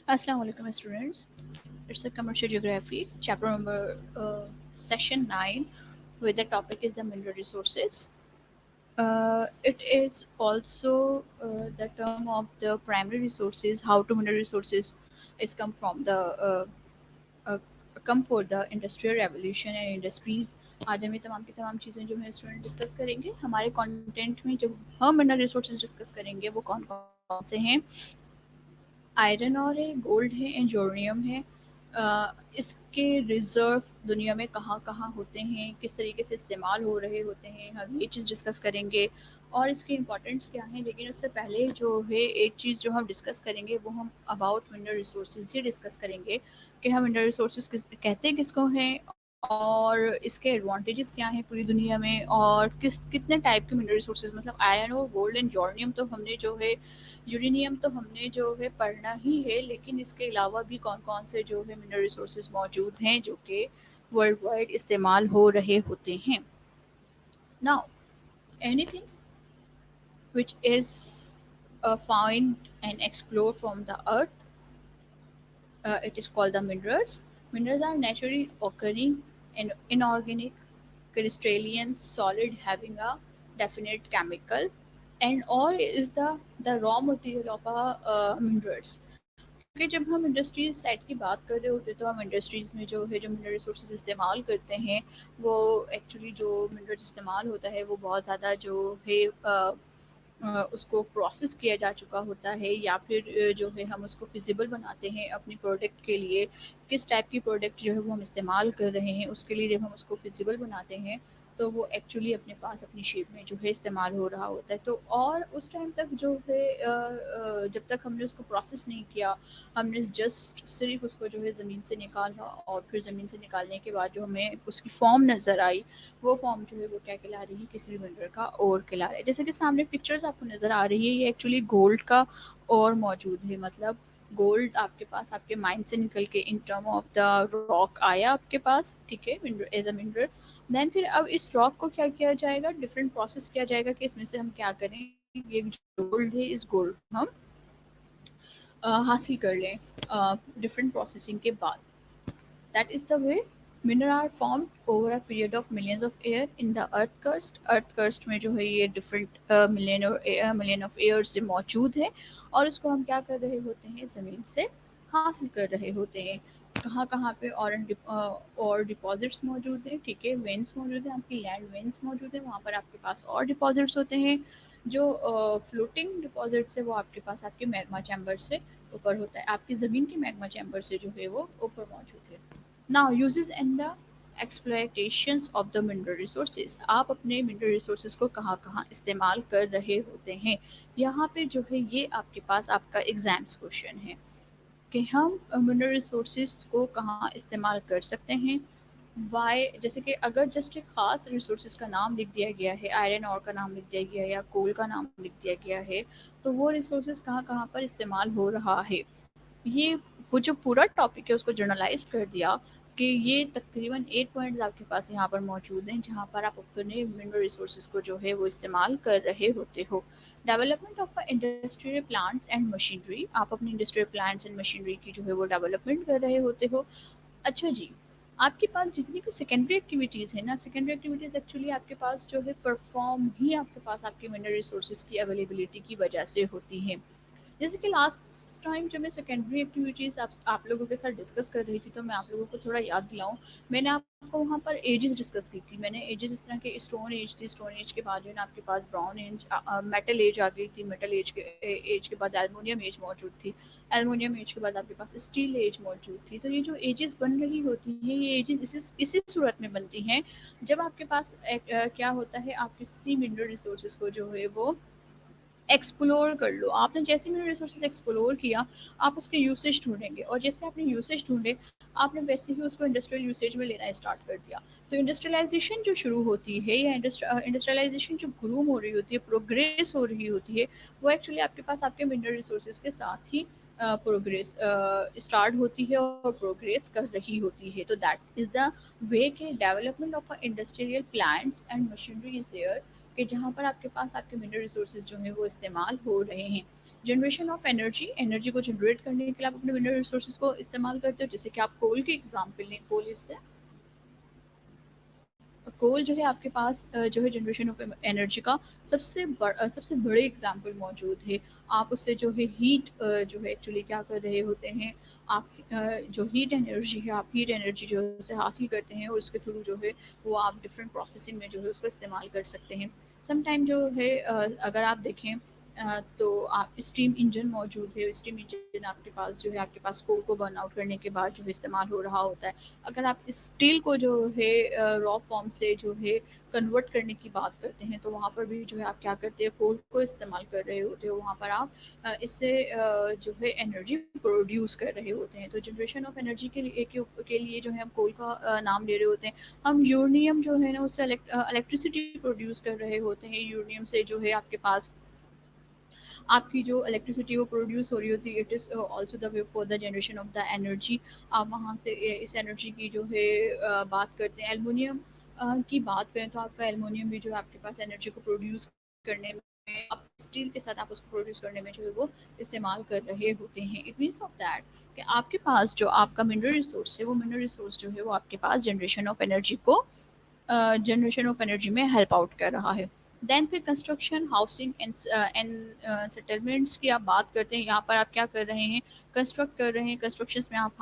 Assalamu alaikum students. It's a commercial geography chapter number session 9 where the topic is the mineral resources. It is also the term of the primary resources, how to mineral resources is come from the uh, come for the industrial revolution and industries. आज हम ये तमाम की तमाम चीज़ें जो है student discuss करेंगे हमारे कंटेंट में जो हम मिनरल रिसोर्सेज डिस्कस करेंगे वो कौन कौन से हैं। आयरन और है, गोल्ड है, एंजोनियम है। इसके रिज़र्व दुनिया में कहाँ-कहाँ होते हैं, किस तरीके से इस्तेमाल हो रहे होते हैं, हम ये चीज़ डिस्कस करेंगे और इसकी इम्पोर्टेंस क्या है। लेकिन उससे पहले जो है एक चीज़ जो हम डिस्कस करेंगे वो हम about mineral resources he discuss करेंगे कि हम मिनरल रिसोर्सेज़ कहते किसको हैं और इसके एडवांटेजेस क्या हैं पूरी दुनिया में और कितने टाइप के मिनरल रिसोर्सेज मतलब आयरन और गोल्ड एंड जॉर्नियम तो हमने जो है यूरेनियम तो हमने जो है पढ़ना ही है, लेकिन इसके अलावा भी कौन-कौन से जो है मिनरल रिसोर्सेज मौजूद हैं जो कि वर्ल्ड वाइड इस्तेमाल हो रहे होते हैं। Now anything which is found and explored from the earth, it is called the minerals. Minerals are naturally occurring and inorganic crystalline solid having a definite chemical, and ore is the raw material of a minerals. क्योंकि जब हम industries side की बात कर रहे होते हैं तो हम इंडस्ट्रीज में जो है जो मिनरल रिसोर्सेज इस्तेमाल करते हैं वो एक्चुअली जो मिनरल्स इस्तेमाल होता है वो बहुत ज़्यादा जो है उसको प्रोसेस किया जा चुका होता है या फिर जो है हम उसको फिजिबल बनाते हैं अपनी प्रोडक्ट के लिए। किस टाइप की प्रोडक्ट जो है वो हम इस्तेमाल कर रहे हैं उसके लिए जब हम उसको फिजिबल बनाते हैं तो वो एक्चुअली अपने पास अपनी शेप में जो है इस्तेमाल हो रहा होता है। तो और उस टाइम तक जो है जब तक हमने उसको प्रोसेस नहीं किया, हमने जस्ट सिर्फ उसको जो है ज़मीन से निकाला और फिर ज़मीन से निकालने के बाद जो हमें उसकी फॉर्म नज़र आई, वो फॉर्म जो है वो क्या कहला रही है, किसी भी मिनरल का ओर कहला रहा है। जैसे कि सामने पिक्चर्स आपको नज़र आ रही है, ये एक्चुअली गोल्ड का ओर मौजूद है। मतलब गोल्ड आपके पास आपके माइंड से निकल के in term of the rock आया आपके पास, ठीक है, एज अ मिनरल। देन फिर अब इस रॉक को क्या किया जाएगा, डिफरेंट प्रोसेस किया जाएगा कि इसमें से हम क्या करें, ये जो गोल्ड है इस गोल्ड को हम हासिल कर लें डिफरेंट प्रोसेसिंग के बाद। That is the way mineral are formed over a period of millions of years in the earth crust. Earth crust में जो है ये डिफरेंट मिलियन ऑफ ईयर्स से मौजूद है और उसको हम क्या कर रहे होते हैं, ज़मीन से हासिल कर रहे होते हैं। कहाँ कहाँ पे और डिपॉजिट्स मौजूद हैं, ठीक है, वेन्स मौजूद हैं, आपकी लैंड वेन्स मौजूद हैं, वहाँ पर आपके पास और डिपॉजिट्स होते हैं। जो फ्लोटिंग डिपॉजिट्स है वो आपके पास आपके मैग्मा चैम्बर से ऊपर होता है, आपकी ज़मीन के मैग्मा चैम्बर से जो है वो ऊपर मौजूद है। Now uses and the exploitations of the mineral resources, आप अपने मिनरल रिसोर्सेज को कहाँ कहाँ इस्तेमाल कर रहे होते हैं। यहाँ पे जो है ये आपके पास आपका एग्जाम्स क्वेश्चन है कि हम मिनरल रिसोर्सेज को कहाँ इस्तेमाल कर सकते हैं। वाई, जैसे कि अगर जस्ट एक ख़ास रिसोर्सेज का नाम लिख दिया गया है, आयरन और का नाम लिख दिया गया है या कोल का नाम लिख दिया गया है, तो वो रिसोर्सेज कहाँ कहाँ पर इस्तेमाल हो रहा है। ये वो जो पूरा टॉपिक है उसको जर्नलाइज कर दिया कि ये तकरीबन 8 पॉइंट्स आपके पास यहाँ पर मौजूद हैं जहाँ पर आप अपने मिनरल रिसोर्सेज को जो है वो इस्तेमाल कर रहे होते हो। Development of industrial plants and machinery, आप अपनी इंडस्ट्रियल प्लांट्स एंड मशीनरी की जो है वो डेवलपमेंट कर रहे होते हो। अच्छा जी, आपके पास जितनी भी सेकेंडरी एक्टिविटीज़ है ना, सेकेंडरी एक्टिविटीज़ एक्चुअली आपके पास जो है परफॉर्म ही आपके पास आपके मिनरल रिसोर्सेज की अवेलेबिलिटी की वजह से होती हैं। जैसे कि लास्ट टाइम जब मैं सेकेंडरी एक्टिविटीज़ आप लोगों के साथ डिस्कस कर रही थी तो मैं आप लोगों को थोड़ा याद दिलाऊं, मैंने आपको वहाँ पर एजेस डिस्कस की थी। मैंने एजेस इस तरह के स्टोन एज थी, स्टोन एज के बाद जो है ना आपके पास ब्राउन एज, मेटल एज आ गई थी, मेटल एज के बाद एलुमिनियम एज मौजूद थी, एलुमिनियम एज के बाद आपके पास स्टील एज मौजूद थी। तो ये जो एजेस बन रही होती हैं ये एजेस इसी सूरत में बनती हैं जब आपके पास क्या होता है, आप किसी मिनरल रिसोर्सेज को जो है वो एक्सप्लोर कर लो। आपने जैसे मैंने रिसोर्सेज एक्सप्लोर किया, आप उसके यूसेज ढूंढेंगे और जैसे आपने यूसेज ढूंढे आपने वैसे ही उसको इंडस्ट्रियल यूसेज में लेना स्टार्ट कर दिया। तो इंडस्ट्रियलाइजेशन जो शुरू होती है या इंडस्ट्रियलाइजेशन जो ग्रूम हो रही होती है, प्रोग्रेस हो रही होती है, वो एक्चुअली आपके पास आपके मिनरल रिसोर्सेज के साथ ही प्रोग्रेस स्टार्ट होती है और प्रोग्रेस कर रही होती है। तो दैट इज़ द वे के development of industrial plants and machinery is there कि जहाँ पर आपके पास आपके मिनरल रिसोर्सेज जो हैं वो इस्तेमाल हो रहे हैं। जनरेशन ऑफ एनर्जी, एनर्जी को जनरेट करने के लिए आप अपने मिनरल रिसोर्सेज को इस्तेमाल करते हो, जैसे कि आप कोल के एग्जांपल लें, कोल इज द कोल जो है आपके पास जो है जनरेशन ऑफ एनर्जी का सबसे बड़े एग्जाम्पल मौजूद है। आप उससे जो है हीट जो है एक्चुअली क्या कर रहे होते हैं, आप जो हीट एनर्जी है, आप हीट एनर्जी जो है उसे हासिल करते हैं और उसके थ्रू जो है वो आप डिफरेंट प्रोसेसिंग में जो है उसको इस्तेमाल कर सकते हैं। समटाइम जो है अगर आप देखें तो आप स्टीम इंजन मौजूद है, स्टीम इंजन आपके पास जो है आपके पास कोल को बर्न आउट करने के बाद जो है इस्तेमाल हो रहा होता है। अगर आप स्टील को जो है रॉ फॉर्म से जो है कन्वर्ट करने की बात करते हैं, तो वहाँ पर भी जो है आप क्या करते हैं, कोल को इस्तेमाल कर रहे होते हो, वहाँ पर आप इससे जो है एनर्जी प्रोड्यूस कर रहे होते हैं। तो जनरेशन ऑफ एनर्जी के लिए जो है हम कोल का नाम ले रहे होते हैं। हम यूरेनियम जो है ना उससे इलेक्ट्रिसिटी प्रोड्यूस कर रहे होते हैं। यूरेनियम से जो है आपके पास आपकी जो इलेक्ट्रिसिटी वो प्रोड्यूस हो रही होती है, it is also the way for the generation of the energy. आप वहाँ से इस एनर्जी की जो है बात करते हैं। एलुमिनियम की बात करें तो आपका एलुमिनियम भी जो है आपके पास एनर्जी को प्रोड्यूस करने में, आप स्टील के साथ आप उसको प्रोड्यूस करने में जो है वो इस्तेमाल कर रहे होते हैं। इट मीन्स ऑफ दैट कि आपके पास जो आपका मिनरल रिसोर्स है, वो मिनरल रिसोर्स जो है वो आपके पास जनरेशन ऑफ एनर्जी में हेल्प आउट कर रहा है। देन फिर कंस्ट्रक्शन, हाउसिंग एंड सेटलमेंट्स की आप बात करते हैं। यहाँ पर आप क्या कर रहे हैं, कंस्ट्रक्ट कर रहे हैं। कंस्ट्रक्शन में आप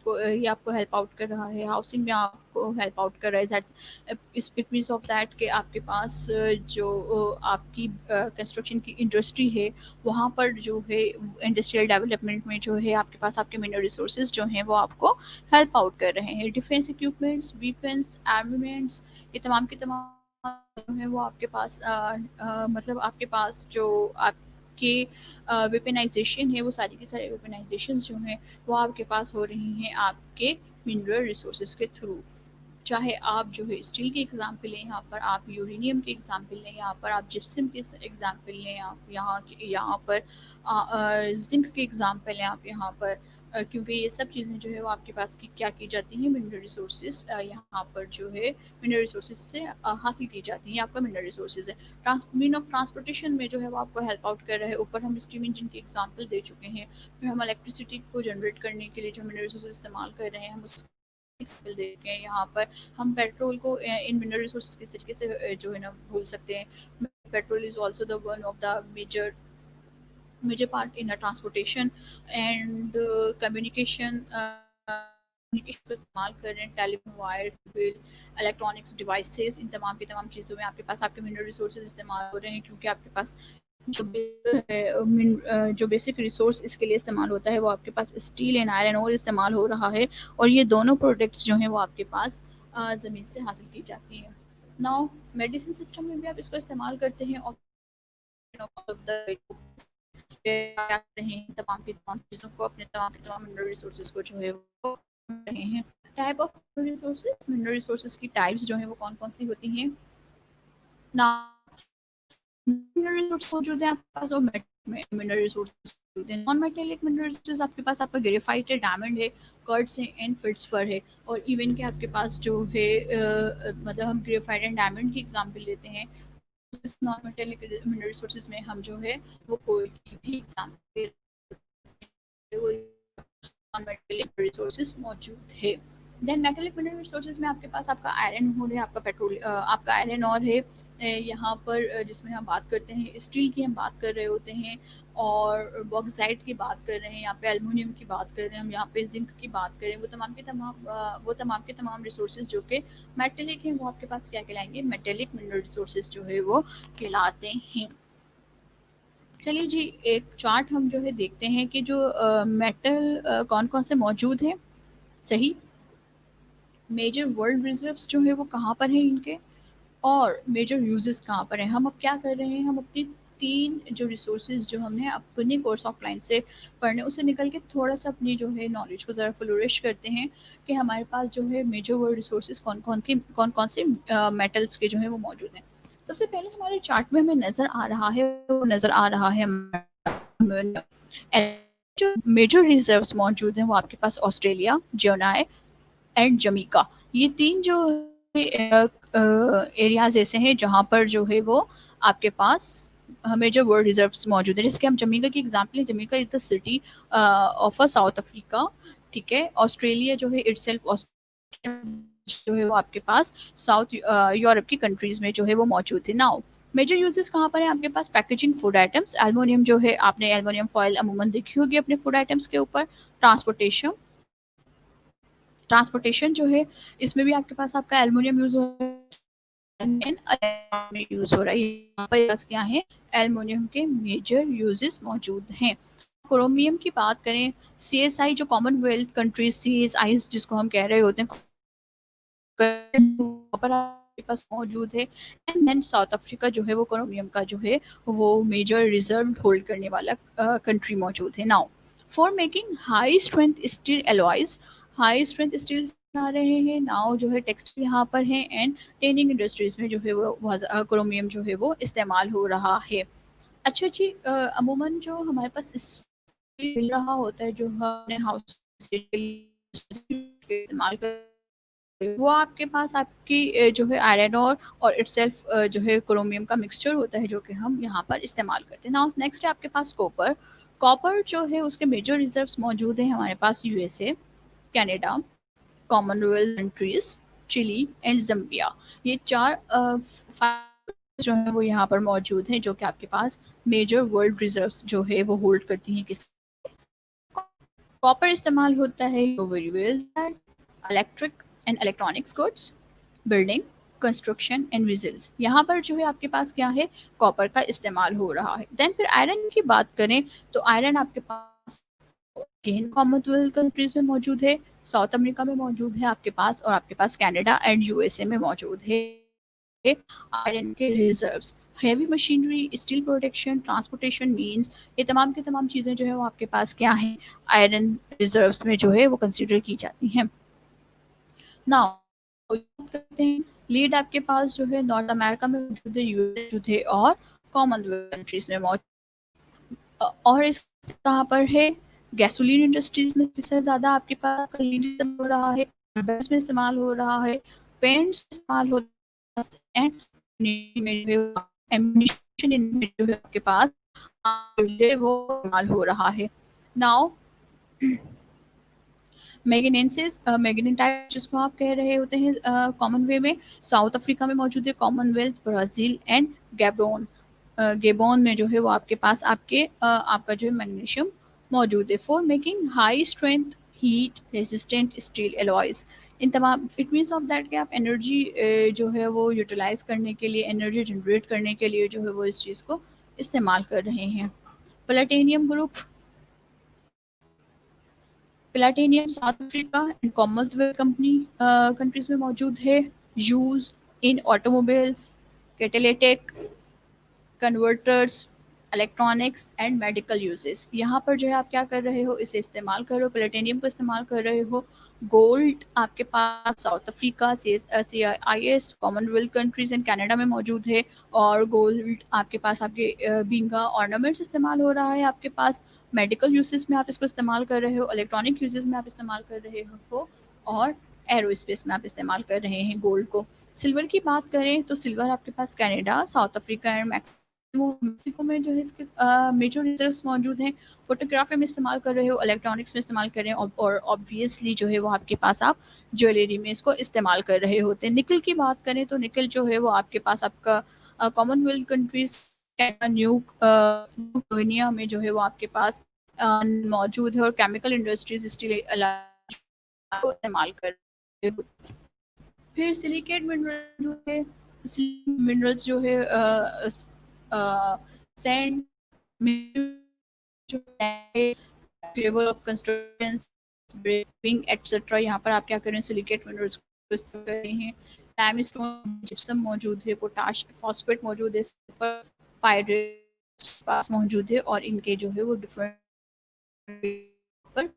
ये आपको हेल्प आउट कर रहा है, हाउसिंग में आपको हेल्प आउट कर रहा है। इट मीन्स ऑफ दैट कि आपके पास जो आपकी कंस्ट्रक्शन की इंडस्ट्री है, वहाँ पर जो है इंडस्ट्रियल डेवलपमेंट में जो है आपके पास आपके मिनरल रिसोर्सेज जो हैं वो आपको हेल्प आउट कर रहे हैं। डिफेंस इक्विपमेंट्स, वेपन्स, आर्मामेंट्स, ये तमाम के तमाम जो है वो आपके पास मतलब आपके पास जो आपके वेपनाइजेशन है, वो सारी की सारी वेपनाइजेशन जो हैं वो आपके पास हो रही हैं आपके मिनरल रिसोर्सेज के थ्रू। चाहे आप जो है स्टील की एग्जांपल लें, यहाँ पर आप यूरेनियम की एग्जांपल लें, यहाँ पर आप जिप्सम की एग्जांपल लें, आप यहाँ पर जिंक की एग्जांपल लें आप यहाँ पर, क्योंकि ये सब चीज़ें जो है वो आपके पास की क्या की जाती हैं, मिनरल रिसोर्सेज यहाँ पर जो है मिनरल रिसोर्सेज से हासिल की जाती हैं। ये आपका मिनरल रिसोर्सेज है। मीन ऑफ ट्रांसपोर्टेशन में जो है वो आपको हेल्प आउट कर रहा है। ऊपर हम स्टीम इंजन की एग्जांपल दे चुके हैं। फिर हम इलेक्ट्रिसिटी को जनरेट करने के लिए जो मिनरल रिसोर्सेज इस्तेमाल कर रहे हैं, हम उस एग्जाम्पल देते हैं। यहाँ पर हम पेट्रोल को इन मिनरल रिसोर्सेज किस तरीके से जो है ना भूल सकते हैं। Petrol is also the one of the major part in transportation and communication. Communication को इस्तेमाल कर रहे हैं, telephone wire, bill, electronics devices, इन तमाम की तमाम चीज़ों में आपके पास आपके मिनरल रिसोर्सेज इस्तेमाल हो रहे हैं, क्योंकि आपके पास जो बेसिक रिसोर्स इसके लिए इस्तेमाल होता है वो आपके पास स्टील एंड आयरन और इस्तेमाल हो रहा है, और ये दोनों प्रोडक्ट्स जो हैं वो आपके पास ज़मीन से हासिल की जाती हैं। नाउ मेडिसिन सिस्टम में भी आप इसको इस्तेमाल करते हैं, और क्या कर रहे हैं, तमाम की तमाम चीज़ों को, अपने तमाम के तमाम मिनरल रिसोर्सेज को जो है वो रहे हैं। टाइप ऑफ मिनरल रिसोर्सेज की टाइप्स जो हैं वो कौन कौन सी होती हैं ना। मिनरल रिसोर्स मौजूद है आपके पास, और मिनरल रिसोर्सेज मौजूद है। नॉन मेटेलिक मिनरल रिसोर्सेज आपके पास आपका ग्रेफाइट है, डायमंड है, कर्ट्स है एंड फिल्ड्सपर है। और इवन के आपके पास जो है मतलब हम ग्रेफाइट एंड डायमंड की एग्जांपल लेते हैं। नॉन मेटेलिक मिनरल रिसोर्सेज में हम जो है वो कोल की भी एग्जांपल, नॉन मेटेलिक रिसोर्सेज मौजूद है। देन मेटेलिक मिनरल रिसोर्सेज में आपके पास आपका आयरन और है, आपका पेट्रोल, आपका आयरन और है यहाँ पर, जिसमें हम बात करते हैं स्टील की हम बात कर रहे होते हैं, और बॉक्साइट की बात कर रहे हैं, यहाँ पे एल्युमिनियम की बात कर रहे हैं, हम यहाँ पे जिंक की बात करें, वो तमाम के तमाम रिसोर्सेज जो कि मेटेलिक हैं, वो आपके पास क्या कहलाएंगे, मेटेलिक मिनरल रिसोर्सेज जो है वो कहलाते हैं। चलिए जी, एक चार्ट हम जो है देखते हैं कि जो मेटल कौन कौन से मौजूद हैं। सही, मेजर वर्ल्ड रिजर्व्स जो है वो कहाँ पर हैं इनके, और मेजर यूजेस कहाँ पर हैं। हम अब क्या कर रहे हैं, हम अपनी तीन जो रिसोर्सेज जो हमने अपने कोर्स ऑफ लाइन से पढ़ने उसे निकल के थोड़ा सा अपनी जो है नॉलेज को ज़रा फ्लोरिश करते हैं कि हमारे पास जो है मेजर वर्ल्ड रिसोर्सेज कौन कौन से मेटल्स के जो है वो मौजूद हैं। सबसे पहले हमारे चार्ट में हमें नज़र आ रहा है, वो नज़र आ रहा है जो मेजर रिजर्व्स मौजूद हैं वो आपके पास ऑस्ट्रेलिया, जियोनाई एंड जमीका, ये तीन जो एरियाज ऐसे हैं जहाँ पर जो है वो आपके पास मेजर वर्ल्ड रिजर्व्स मौजूद है। जैसे कि हम जमीका की एग्जांपल है, Jamaica is the city of a South Africa. ठीक है, ऑस्ट्रेलिया जो है इटसेल्फ जो है वो आपके पास साउथ यूरोप की कंट्रीज में जो है वो मौजूद है। नाउ मेजर यूजेस कहाँ पर है आपके पास? पैकेजिंग फूड आइटम्स, एल्युमिनियम जो है, आपने एल्युमिनियम फॉयल अमूमन देखी होगी अपने फूड आइटम्स के ऊपर। ट्रांसपोर्टेशन, ट्रांसपोर्टेशन जो है इसमें भी आपके पास आपका एल्युमिनियम यूज हो में यूज हो रहा है। यहाँ पर क्या है, एल्युमिनियम के मेजर यूजेस मौजूद हैं। क्रोमियम की बात करें, सीएसआई जो कॉमनवेल्थ कंट्रीज सीएसआई जिसको हम कह रहे होते हैं, पर आपके पास मौजूद है। एंड देन साउथ अफ्रीका जो है वो क्रोमियम का जो है वो मेजर रिजर्व होल्ड करने वाला कंट्री मौजूद है। Now for making high strength steel alloys, high strength steel बना रहे हैं। नाउ जो है टेक्सटाइल यहाँ पर है, एंड टेनिंग इंडस्ट्रीज में जो है वो क्रोमियम जो है वो इस्तेमाल हो रहा है। अच्छा जी, अमूमन जो हमारे पास मिल रहा होता है, जो हमने हाउस इस्तेमाल कर, वो आपके पास आपकी जो है आयरन और इटसेल्फ जो है क्रोमियम का मिक्सचर होता है, जो कि हम यहाँ पर इस्तेमाल करते हैं। नाउ नेक्स्ट है आपके पास कॉपर। कॉपर जो है उसके मेजर रिजर्व्स मौजूद हैं हमारे पास USA, Canada, Commonwealth countries, Chile and Zambia. ये चार जो है वो यहाँ पर मौजूद हैं, जो कि आपके पास मेजर वर्ल्ड रिजर्व्स जो है वो होल्ड करती हैं। किस कॉपर इस्तेमाल होता है electric and electronics goods, building, construction and whistles. यहाँ पर जो है आपके पास क्या है, कॉपर का इस्तेमाल हो रहा है। देन फिर आयरन की बात करें तो आयरन आपके पास अगेन कॉमनवेल्थ कंट्रीज में मौजूद है, साउथ अमेरिका में मौजूद है आपके पास, और आपके पास कनाडा एंड यूएसए में मौजूद है आयरन के reserves. Heavy machinery, steel production, transportation means, ये तमाम की तमाम चीज़ें जो है वो आपके पास क्या हैं, आयरन रिजर्व्स में जो है वो कंसिडर की जाती हैं। नाउ करते हैं, लीड आपके पास जो है नॉर्थ अमेरिका में मौजूद है, यूएस मौजूद है, और कॉमनवेल्थ कंट्रीज में मौजूद। और इस कहाँ पर है, गैसोलीन इंडस्ट्रीज में सबसे ज़्यादा आपके पास लीड हो रहा है, बस में इस्तेमाल हो रहा है, पेंट्स इस्तेमाल होता है, एंड एम्यूनिशन में जो है आपके पास वो इस्तेमाल हो रहा है। नाउ मैग्नेंसिस, मैग्नेटाइट जिसको आप कह रहे होते हैं कॉमन वे में, साउथ अफ्रीका में मौजूद है, कॉमनवेल्थ, ब्राज़ील एंड गैबोन। गेबोन में जो है वो आपके पास आपका जो है मैग्नीशियम मौजूद है। For making high strength heat resistant steel alloys, इन तमाम इट मीन्स ऑफ दैट कि आप एनर्जी जो है वो यूटिलाइज करने के लिए, एनर्जी जनरेट करने के लिए जो है वो इस चीज़ को इस्तेमाल कर रहे हैं। Platinum group, platinum south Africa and Commonwealth countries में मौजूद है। Use in automobiles, catalytic converters, electronics and medical uses. यहाँ पर जो है आप क्या कर रहे हो, इसे इस्तेमाल कर रहे हो, प्लेटिनियम को इस्तेमाल कर रहे हो। गोल्ड आपके पास South Africa, C I S, Commonwealth countries and Canada में मौजूद है। और गोल्ड आपके पास आपके बींगा ऑर्नामेंट्स इस्तेमाल हो रहा है आपके पास। मेडिकल यूजेस में आप इसको इस्तेमाल कर रहे हो, इलेक्ट्रॉनिक यूजेस में आप इस्तेमाल कर रहे हो, और एरोस्पेस में आप इस्तेमाल कर रहे हैं गोल्ड को। सिल्वर की बात करें तो सिल्वर आपके पास Canada, South Africa and Mexico में जो है इसके मेजर रिजर्व्स मौजूद हैं। फोटोग्राफी में इस्तेमाल कर रहे हो, इलेक्ट्रॉनिक्स में इस्तेमाल कर रहे हैं, और ऑब्वियसली जो है वो आपके पास आप ज्वेलरी में इसको इस्तेमाल कर रहे होते हैं। निकल की बात करें तो निकल जो है वो आपके पास आपका कॉमनवेल्थ कंट्रीज, न्यू गिनिया में जो है वो आपके पास मौजूद है, और केमिकल इंडस्ट्रीज स्टील इस्तेमाल कर रहे हो। फिर सिलिकेट मिनरल जो है, मिनरल्स जो है सैंड, जो है level of construction, breaking etcetera, यहाँ पर आप क्या करें, सिलिकेट मिनरल्स को इस्तेमाल कर रहे हैं। लाइमस्टोन, जिप्सम मौजूद है, पोटाश फॉस्फेट मौजूद है, सल्फर पाइरेट पास मौजूद है, और इनके जो है वो डिफरेंट पर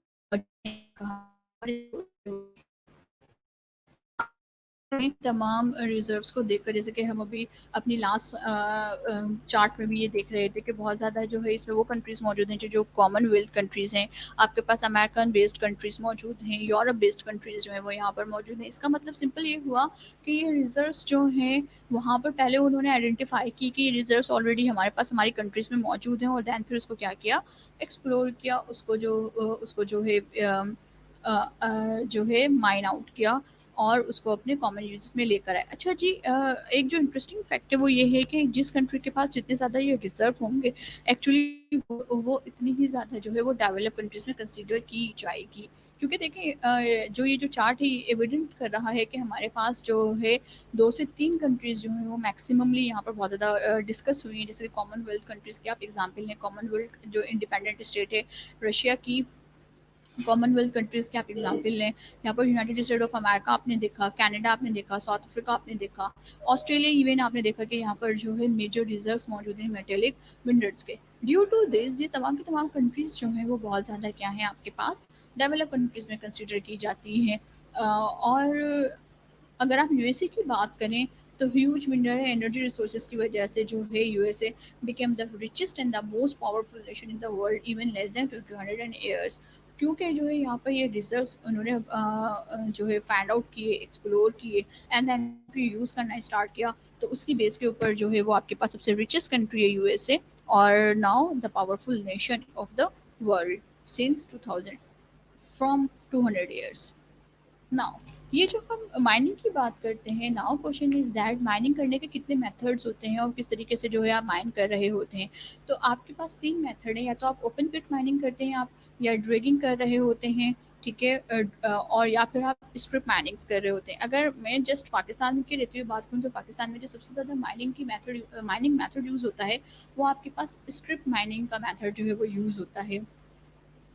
तमाम रिजर्व्स को देखकर, जैसे कि हम अभी अपनी लास्ट चार्ट में भी ये देख रहे थे कि बहुत ज़्यादा जो है इसमें वो कंट्रीज़ मौजूद हैं जो जो कॉमनवेल्थ कंट्रीज़ हैं। आपके पास अमेरिकन बेस्ड कंट्रीज़ मौजूद हैं, यूरोप बेस्ड कंट्रीज़ जो हैं वो यहाँ पर मौजूद हैं। इसका मतलब सिंपल ये हुआ कि ये रिजर्व्स जो हैं वहाँ पर पहले उन्होंने आइडेंटिफाई की कि रिजर्व्स ऑलरेडी हमारे पास हमारी कंट्रीज़ में मौजूद हैं, और दैन फिर उसको क्या किया, एक्सप्लोर किया, उसको जो है जो है माइन आउट किया और उसको अपने कॉमन यूज़ में लेकर आए। अच्छा जी, एक जो इंटरेस्टिंग फैक्ट है वो ये है कि जिस कंट्री के पास जितने ज़्यादा ये रिज़र्व होंगे, एक्चुअली वो इतनी ही ज़्यादा जो है वो डेवलप कंट्रीज़ में कंसीडर की जाएगी। क्योंकि देखिए जो ये जो चार्ट है ये एविडेंट कर रहा है कि हमारे पास जो है 2 से 3 कंट्रीज़ जो हैं वो मैक्सिममली यहाँ पर बहुत ज़्यादा डिस्कस हुई हैं। जैसे कॉमनवेल्थ कंट्रीज़ के आप एग्ज़ाम्पल लें, कॉमनवेल्थ जो इंडिपेंडेंट स्टेट है रशिया की, कॉमनवेल्थ कंट्रीज़ के आप एग्जांपल लें, यहाँ पर यूनाइटेड स्टेट ऑफ अमेरिका आपने देखा, कनाडा आपने देखा, साउथ अफ्रीका आपने देखा, ऑस्ट्रेलिया इवन आपने देखा कि यहाँ पर जो है मेजर रिजर्व्स मौजूद हैं मेटेलिक मिनरल्स के। ड्यू टू दिस ये तमाम की तमाम कंट्रीज़ जो हैं वो बहुत ज़्यादा क्या है आपके पास डेवलप कंट्रीज़ में कंसिडर की जाती हैं। और अगर आप यूएसए की बात करें तो ह्यूज मिनरल एनर्जी रिसोर्सेज की वजह से जो है USA became the richest and the most powerful nation in the world even less than 200 years. क्योंकि जो है यहाँ पर ये रिजर्व्स उन्होंने जो है फाइंड आउट किए, एक्सप्लोर किए एंड देन फिर यूज़ करना स्टार्ट किया, तो उसकी बेस के ऊपर जो है वो आपके पास सबसे रिचेस्ट कंट्री है यूएसए, और now the powerful nation of the world since 2000 from 200 years. Now ये जो हम माइनिंग की बात करते हैं, now question is that mining करने के कितने मेथड्स होते हैं और किस तरीके से जो है आप माइन कर रहे होते हैं। तो आपके पास 3 मेथड है, या तो आप ओपन पिट माइनिंग करते हैं आप, या ड्रैगिंग कर रहे होते हैं, ठीक है, और या फिर आप स्ट्रिप माइनिंग्स कर रहे होते हैं। अगर मैं जस्ट पाकिस्तान की रहती हुई बात करूँ तो पाकिस्तान में जो सबसे ज़्यादा माइनिंग मेथड यूज़ होता है वो आपके पास स्ट्रिप माइनिंग का मेथड जो है वो यूज़ होता है,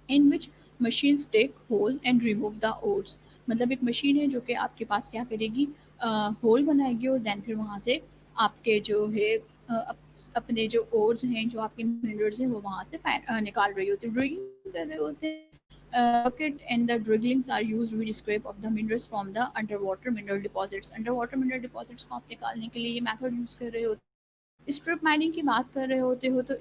in which machines take hole and remove the ores. मतलब एक मशीन है जो कि आपके पास क्या करेगी, होल बनाएगी और देन फिर वहाँ से आपके जो है अपने जो ओर्स हैं, जो आपके मिनरल्स हैं वो वहाँ से निकाल रही होती है, ड्रिलिंग कर रहे होते हैं। Bucket and the drillings are used to scrape off the minerals from the underwater mineral deposits. Underwater mineral deposits को आप निकालने के लिए ये मेथड यूज़ कर रहे होते हैं। स्ट्रिप माइनिंग की बात कर रहे होते हो तो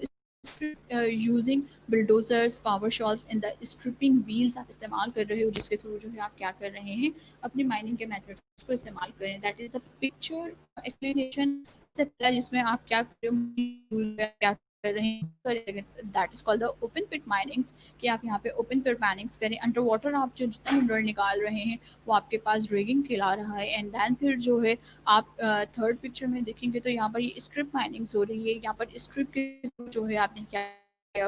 using bulldozers, power shops in the stripping wheels आप इस्तेमाल कर रहे हो, जिसके थ्रू जो है आप क्या कर रहे हैं, अपनी माइनिंग के मेथड्स को इस्तेमाल करें। That is the picture explanation से पहला जिसमें आप क्या कर रहे हो, क्या कर रहे हैं, that is called the open pit minings, कि आप यहाँ पे ओपन पिट माइनिंग्स करें। अंडर वाटर आप जो जितना मिनरल निकाल रहे हैं वो आपके पास ड्रैगिंग खिला रहा है, एंड देन फिर जो है आप थर्ड पिक्चर में देखेंगे तो यहाँ पर ये स्ट्रिप माइनिंग्स हो रही है। यहाँ पर स्ट्रिप के थ्रू जो है आपने क्या किया,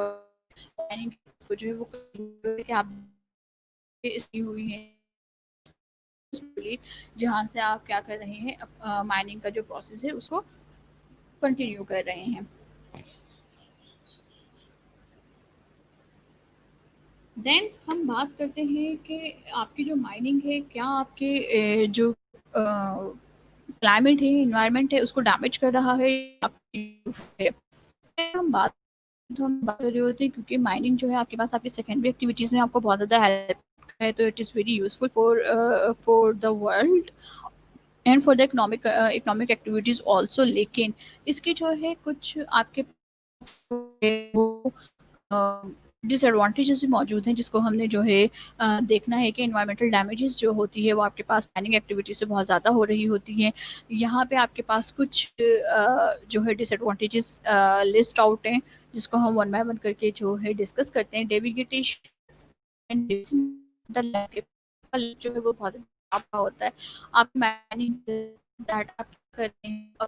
माइनिंग को जो है वो कि आप इसकी हुई है जहाँ से आप क्या कर रहे हैं, माइनिंग का जो प्रोसेस है उसको कंटिन्यू कर रहे हैं। देन हम बात करते हैं कि आपकी जो माइनिंग है क्या आपके जो क्लाइमेट है, इन्वायरमेंट है, उसको डैमेज कर रहा है, आपकी हम बात तो हम बात कर रहे होते हैं, क्योंकि माइनिंग जो है आपके पास आपकी सेकेंडरी एक्टिविटीज़ में आपको बहुत ज़्यादा हेल्प है, तो it is very useful for the world and for the economic activities also. लेकिन इसकी जो है कुछ आपके पास वो डिसएडवांटेजेस भी मौजूद हैं, जिसको हमने जो है देखना है कि इन्वायरमेंटल डैमेजेस जो होती है वो आपके पास माइनिंग एक्टिविटी से बहुत ज़्यादा हो रही होती हैं। यहाँ पे आपके पास कुछ जो है डिसएडवांटेजेस लिस्ट आउट हैं, जिसको हम वन बाय वन करके जो है डिस्कस करते हैं। डेविगेटेशन जो है वो बहुत ज़्यादा आपका होता है। आप माइनिंग दैट आप कर रहे हैं,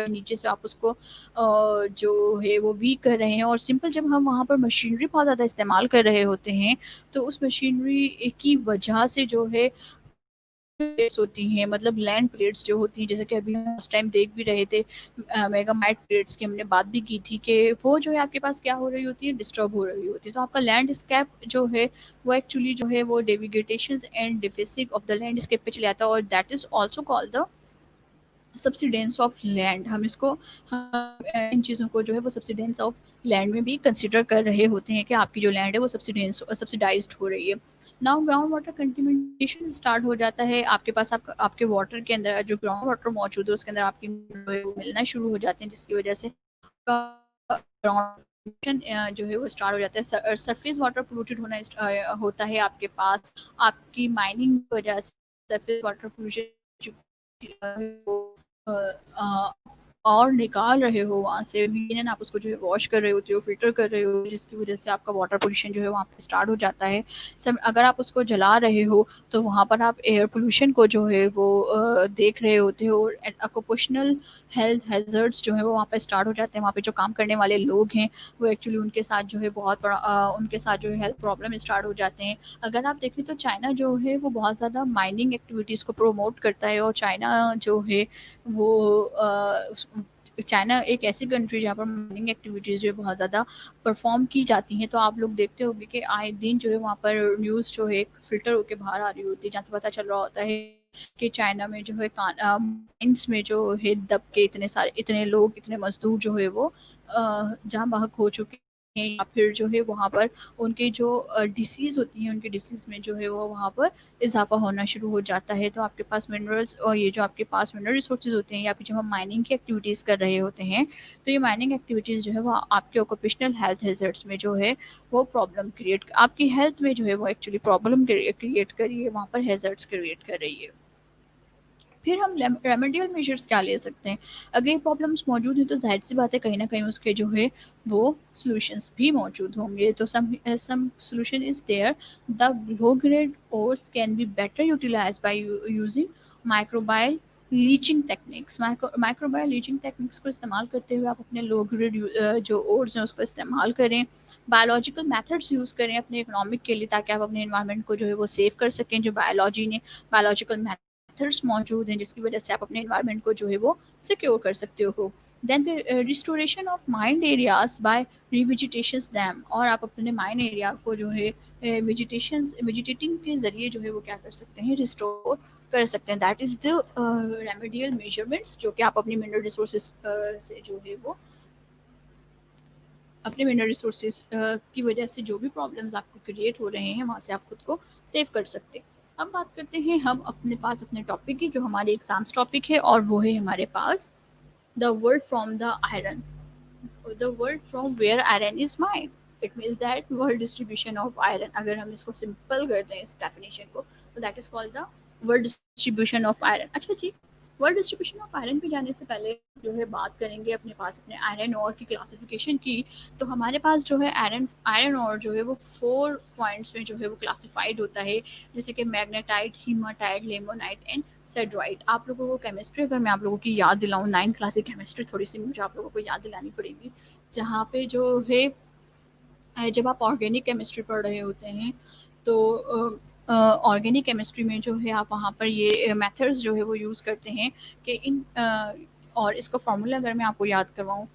नीचे से आप उसको जो है वो वीक कर रहे हैं, और सिंपल जब हम वहाँ पर मशीनरी बहुत ज़्यादा इस्तेमाल कर रहे होते हैं तो उस मशीनरी की वजह से जो है प्लेट्स होती हैं, मतलब लैंड प्लेट्स जो होती हैं, जैसे कि अभी हम उस टाइम देख भी रहे थे मेगामाइट प्लेट्स की हमने बात भी की थी कि वो जो है आपके पास क्या हो रही होती है, डिस्टर्ब हो रही होती है। तो आपका लैंडस्केप जो है वो एक्चुअली जो है वो डेविगेटेशन एंड डिफेसिंग ऑफ द लैंडस्केप पे चले जाता है, और that is also called the subsidence of land. हम इसको इन चीज़ों को जो है वो सब्सिडेंस ऑफ लैंड में भी कंसिडर कर रहे होते हैं कि आपकी जो लैंड है वो सब्सिडाइज्ड हो रही है। Now ground water contamination start हो जाता है, आपके पास आपके वाटर के अंदर जो ग्राउंड वाटर मौजूद है उसके अंदर आपकी वो मिलना शुरू हो जाते हैं, जिसकी वजह से ग्राउंड जो है वो स्टार्ट हो जाता है। सरफेस वाटर पोल्यूटेड होता है आपके पास, आपकी माइनिंग की वजह से सरफेस वाटर पोल्यूशन और निकाल रहे हो वहाँ से, मीन आप उसको जो है वॉश कर रहे होते हो, फिल्टर कर रहे हो, जिसकी वजह से आपका वाटर पोल्यूशन जो है वहाँ पे स्टार्ट हो जाता है। सब अगर आप उसको जला रहे हो तो वहाँ पर आप एयर पोल्यूशन को जो है वो देख रहे होते हो, और ऑक्यूपेशनल हेल्थ हैजर्ड्स जो है वो वहाँ पे स्टार्ट हो जाते हैं। वहाँ पे जो काम करने वाले लोग हैं वो एक्चुअली उनके साथ जो है बहुत बड़ा उनके साथ जो है हेल्थ प्रॉब्लम स्टार्ट हो जाते हैं। अगर आप देखें तो चाइना जो है वो बहुत ज़्यादा माइनिंग एक्टिविटीज़ को प्रमोट करता है, और चाइना जो है वो चाइना एक ऐसी कंट्री जहाँ पर माइनिंग एक्टिविटीज़ जो है बहुत ज़्यादा परफॉर्म की जाती हैं। तो आप लोग देखते होंगे कि आए दिन जो है वहाँ पर न्यूज़ जो है एक फ़िल्टर होके बाहर आ रही होती है, जहाँ से पता चल रहा होता है कि चाइना में जो है माइंस में जो है दब के इतने लोग, इतने मजदूर जो है वो जहाँ बहक हो चुके हैं, या फिर जो है वहाँ पर उनके जो डिसीज़ होती हैं, उनके डिसीज़ में जो है वो वहाँ पर इजाफा होना शुरू हो जाता है। तो आपके पास मिनरल्स और ये जो आपके पास मिनरल रिसोर्सेज होते हैं, या फिर जब हम माइनिंग की एक्टिविटीज़ कर रहे होते हैं, तो ये माइनिंग एक्टिविटीज़ जो है वो आपके ऑक्यूपेशनल हेल्थ हैजर्ड्स में जो है वो प्रॉब्लम क्रिएट, आपकी हेल्थ में जो है वो एक्चुअली प्रॉब्लम क्रिएट कर रही है, वहाँ पर हैजर्ड्स क्रिएट कर रही है। फिर हम रेमेडियल मेजर्स क्या ले सकते हैं? अगर ये प्रॉब्लम्स मौजूद हैं तो ज़ाहिर सी बात है कहीं न कहीं उसके जो है वो सॉल्यूशंस भी मौजूद होंगे। तो some solution is there. The low grade ores can be better utilised by using microbial leaching techniques. Microbial leaching techniques को इस्तेमाल करते हुए आप अपने लो ग्रेड जो ओर्स हैं उसको इस्तेमाल करें। बायोलॉजिकल मेथड्स यूज़ करें अपने इकोनॉमिक के लिए, ताकि आप अपने एनवायरनमेंट को जो है वो सेव कर सकें। जो बायोलॉजी ने बायोलॉजिकल मेथड्स मौजूद हैं जिसकी वजह से आप अपने एनवायरनमेंट को जो है वो सिक्योर कर सकते हो। देन फिर restoration of mined areas by revegetation them, और आप अपने माइंड एरिया को जो है वेजिटेटिंग के ज़रिए जो है वो क्या कर सकते हैं, रिस्टोर कर सकते हैं। That is the remedial measurements जो कि आप अपनी मिनरल रिसोर्सेज से जो है वो अपने मिनरल रिसोर्सेज की वजह से जो भी प्रॉब्लम्स आपको क्रिएट हो रहे हैं वहाँ से आप खुद को सेव कर सकते हैं। अब बात करते हैं हम अपने पास अपने टॉपिक की, जो हमारे एग्जाम्स टॉपिक है, और वो है हमारे पास the world from the iron, the world from where iron is mined. It means that world distribution of iron, अगर हम इसको सिंपल करते हैं इस डेफिनेशन को, तो that is called the world distribution of iron. अच्छा जी, वर्ल्ड डिस्ट्रीब्यूशन ऑफ आयरन पे जाने से पहले जो है बात करेंगे अपने पास अपने आयरन और की क्लासिफिकेशन की। तो हमारे पास जो है आयरन आयरन और जो है वो 4 पॉइंट्स में जो है वो क्लासिफाइड होता है, जैसे कि मैग्नेटाइट, हीमाटाइट, लेमोनाइट एंड सेड्राइट। आप लोगों को केमिस्ट्री, अगर मैं आप लोगों की याद दिलाऊं, 9th क्लास की केमिस्ट्री थोड़ी सी मुझे आप लोगों को याद दिलानी पड़ेगी, जहाँ पे जो है जब आप ऑर्गेनिक केमिस्ट्री पढ़ रहे होते हैं तो ऑर्गेनिक केमिस्ट्री में जो है आप वहाँ पर ये मेथड्स जो है वो यूज़ करते हैं कि और इसका फॉर्मूला अगर मैं आपको याद करवाऊँ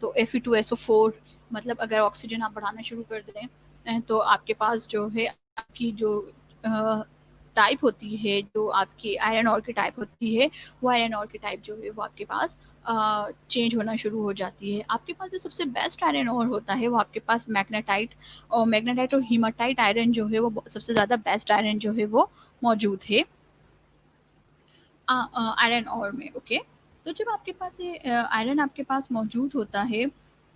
तो Fe2SO4, मतलब अगर ऑक्सीजन आप बढ़ाना शुरू कर दें तो आपके पास जो है आपकी जो टाइप होती है, जो आपकी आयरन ऑर की टाइप होती है, वो आयरन ऑर की टाइप जो है वो आपके पास चेंज होना शुरू हो जाती है। आपके पास जो सबसे बेस्ट आयरन ऑर होता है वो आपके पास मैग्नेटाइट और हीमाटाइट आयरन जो है वो सबसे ज़्यादा बेस्ट आयरन जो है वो मौजूद है आयरन ओर में। ओके, तो जब आपके पास ये आयरन आपके पास मौजूद होता है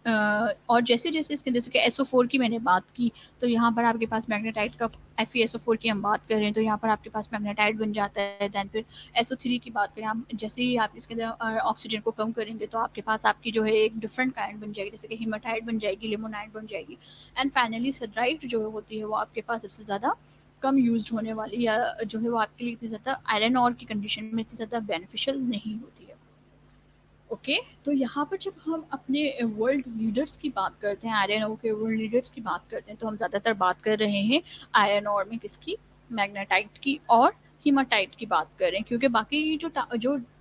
और जैसे जैसे इसके, जैसे कि SO4 की मैंने बात की, तो यहाँ पर आपके पास मैग्नेटाइट का FeSO4 की हम बात कर रहे हैं तो यहाँ पर आपके पास मैग्नेटाइट बन जाता है। दैन फिर SO3 की बात करें आप, जैसे ही आप इसके अंदर ऑक्सीजन को कम करेंगे तो आपके पास आपकी जो है एक डिफरेंट काइंड बन जाएगी, जैसे कि हीमाटाइट बन जाएगी, लिमोनाइट बन जाएगी, एंड फाइनली सेड्राइट जो होती है वो आपके पास सबसे ज़्यादा कम यूज़ होने वाली, या जो है वो आपके लिए इतनी ज़्यादा आयरन और की कंडीशन में इतनी ज़्यादा बेनिफिशियल नहीं होती है। ओके, तो यहाँ पर जब हम अपने वर्ल्ड लीडर्स की बात करते हैं, आयरन और के वर्ल्ड लीडर्स की बात करते हैं, तो हम ज़्यादातर बात कर रहे हैं आयरन और में किसकी, मैग्नेटाइट की और हीमाटाइट की बात करें, क्योंकि बाकी जो